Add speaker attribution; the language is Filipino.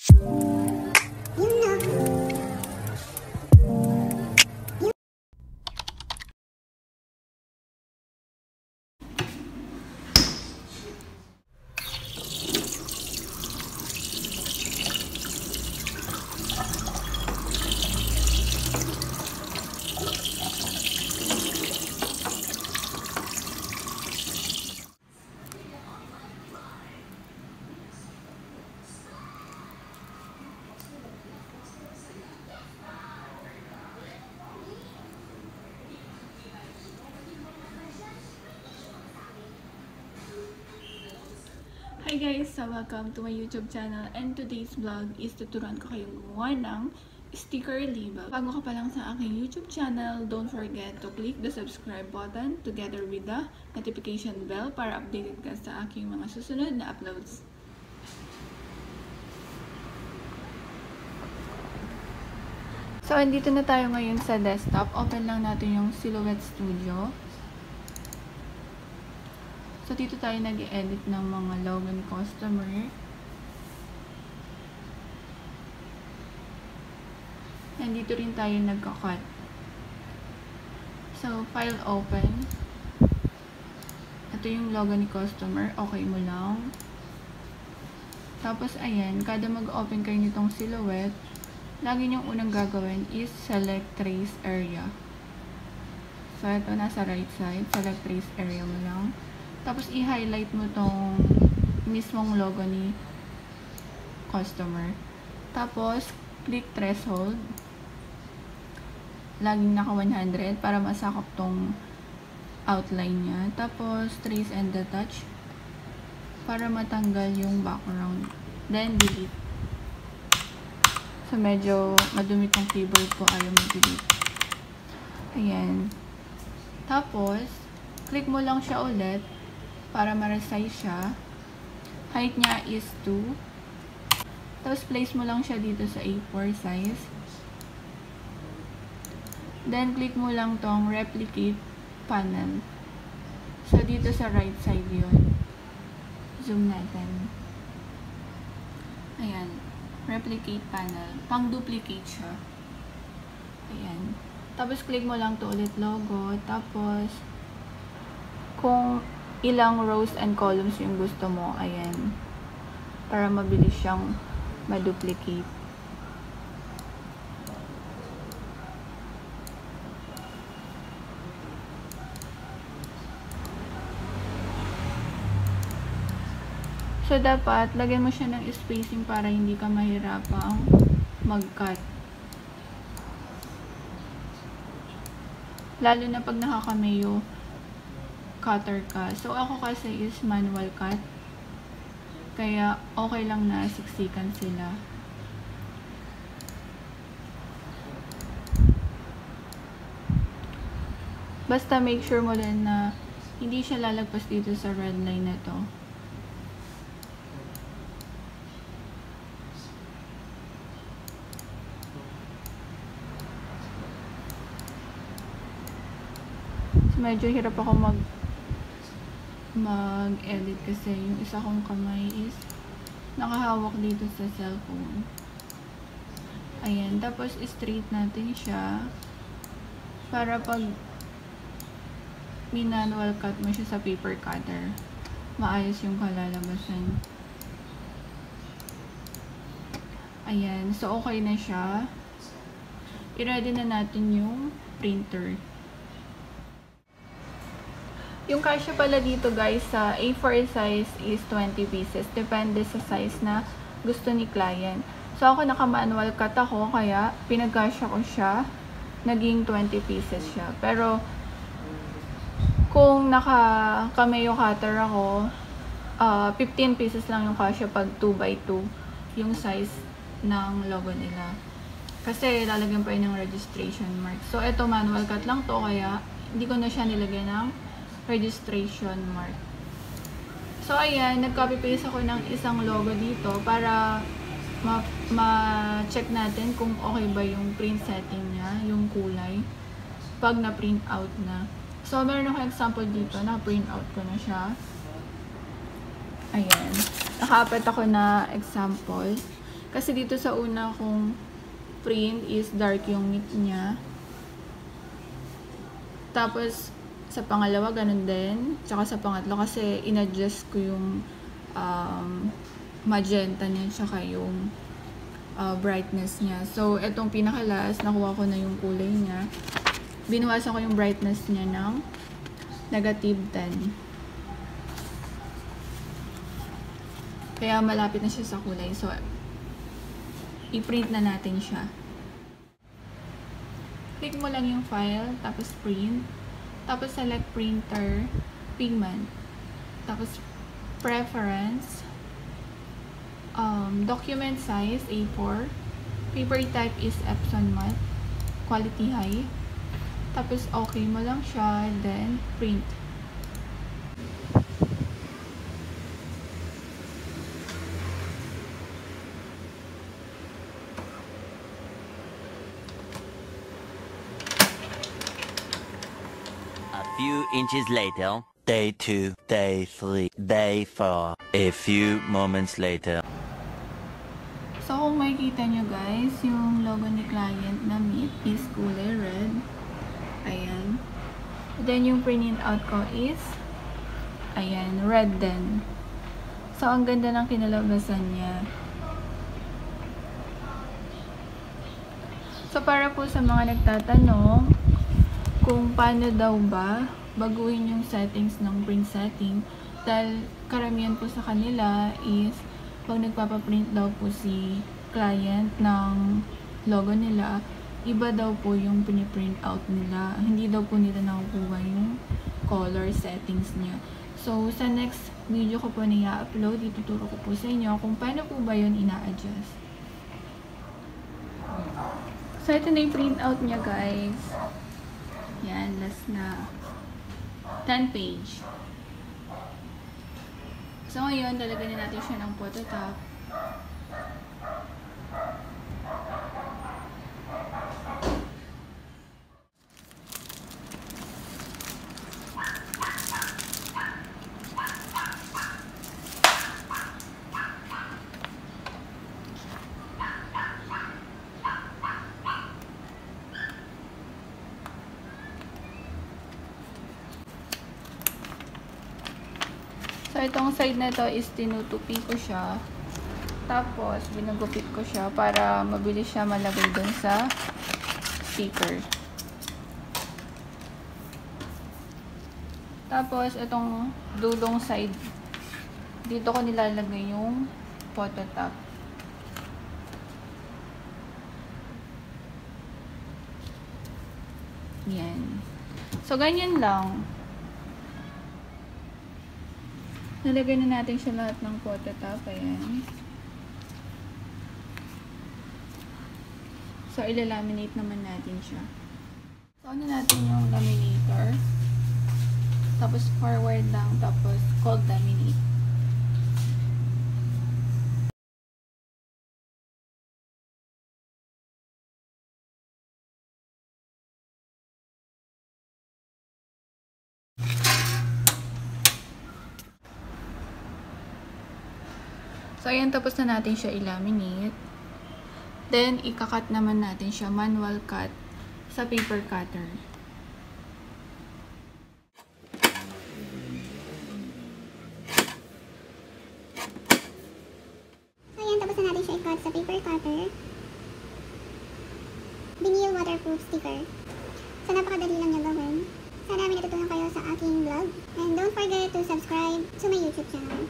Speaker 1: Hi guys! So welcome to my YouTube channel, and today's vlog is tuturuan ko kayong gumawa ng sticker label. Bago ka pa lang sa aking YouTube channel, don't forget to click the subscribe button together with the notification bell para updated ka sa aking mga susunod na uploads. So andito na tayo ngayon sa desktop. Open lang natin yung Silhouette Studio. So, dito tayo nag-edit ng mga logo ni customer. And dito rin tayo nagka-cut. So, file open. Ito yung logo ni customer. Okay mo lang. Tapos, ayan, kada mag-open kayo nitong silhouette, lagi niyong unang gagawin is select trace area. So, ito nasa right side. Select trace area mo lang. Tapos, i-highlight mo tong mismong logo ni customer. Tapos, click threshold. Laging naka 100 para masakop tong outline niya. Tapos, trace and detach para matanggal yung background. Then, delete. So, medyo madumi tong keyboard ko. Ayaw mag-delete. Ayan. Tapos, click mo lang siya ulit para ma-resize siya. Height niya is 2. Tapos, place mo lang siya dito sa A4 size. Then, click mo lang tong replicate panel. So, dito sa right side yun. Zoom natin. Ayan. Replicate panel. Pang-duplicate siya. Ayan. Tapos, click mo lang to ulit logo. Tapos, kung ilang rows and columns yung gusto mo, ayan, para mabilis siyang ma-duplicate. So, dapat lagyan mo siya ng spacing para hindi ka mahirapang mag-cut. Lalo na pag nakakamayo cutter ka. So, ako kasi is manual cut. Kaya, okay lang na siksikan sila. Basta make sure mo din na hindi siya lalagpas dito sa red line na to. So, medyo hirap ako mag-edit kasi yung isa kong kamay is nakahawak dito sa cellphone. Ayan. Tapos, straight natin siya para pag manual cut mo siya sa paper cutter, maayos yung kalalabasan. Ayan. So, okay na siya. I-ready na natin yung printer. Yung kasya pala dito guys sa A4 size is 20 pieces. Depende sa size na gusto ni client. So ako naka-manual cut ako kaya pinagkasya ko siya. Naging 20 pieces siya. Pero kung naka-cameo cutter ako, 15 pieces lang yung kasya pag 2x2 yung size ng logo nila. Kasi lalagyan pa yun ng registration mark. So ito manual cut lang to kaya hindi ko na siya nilagyan ng registration mark. So, ayan, nag-copy-paste ako ng isang logo dito para ma-check natin kung okay ba yung print setting niya, yung kulay, pag na-print out na. So, meron ako example dito, na-print out ko na siya. Ayan. Naka-apat ako na example. Kasi dito sa una kong print is dark yung meat niya. Tapos, sa pangalawa, ganun din. Tsaka sa pangatlo, kasi in-adjust ko yung magenta niya, tsaka yung brightness niya. So, etong pinakalas, nakuha ko na yung kulay niya. Binawasan ko yung brightness niya ng -10. Kaya malapit na siya sa kulay. So, i-print na natin siya. Click mo lang yung file, tapos print. Tapos select printer, pigment. Tapos preference, document size A4, paper type is Epson matte, quality high. Tapos okay mo lang siya, then print.
Speaker 2: Few inches later, day 2, day 3, day 4. A few moments later.
Speaker 1: So, kung makikita nyo guys, yung logo ni client na meat is kulay red. Ayan. Then, yung printing out ko is, ayan, red din. So, ang ganda ng kinalabasan niya. So, para po sa mga nagtatanong, kung paano daw ba baguhin yung settings ng print setting, dahil karamihan po sa kanila is pag nagpapaprint daw po si client ng logo nila, iba daw po yung piniprint out nila. Hindi daw po nila nakukuha yung color settings niya. So, sa next video ko po na i-upload, ituturo ko po sa inyo kung paano po ba yun ina-adjust. So, ito na yung print out niya guys. Yan, last na 10 page. So, ngayon, lalagyan na natin siya ng photo top. So, itong side na to is tinutupi ko siya. Tapos, binagupit ko siya para mabilis siya malagay dun sa sticker. Tapos, itong dulong side, dito ko nilalagay yung photo top. Yan. So, ganyan lang. Nalagay na natin siya lahat ng photo top. Ayan. So, ilalaminate naman natin siya. So, ano natin yung laminator. Tapos, forward lang. Tapos, cold laminate. So, ayan, tapos na natin siya i-laminate. Then, ika-cut naman natin siya, manual cut, sa paper cutter.
Speaker 3: So, ayan, tapos na natin siya i-cut sa paper cutter. Vinyl waterproof sticker. So, napakadali lang niya gawin. Sana may natutunan kayo sa aking vlog. And don't forget to subscribe to my YouTube channel.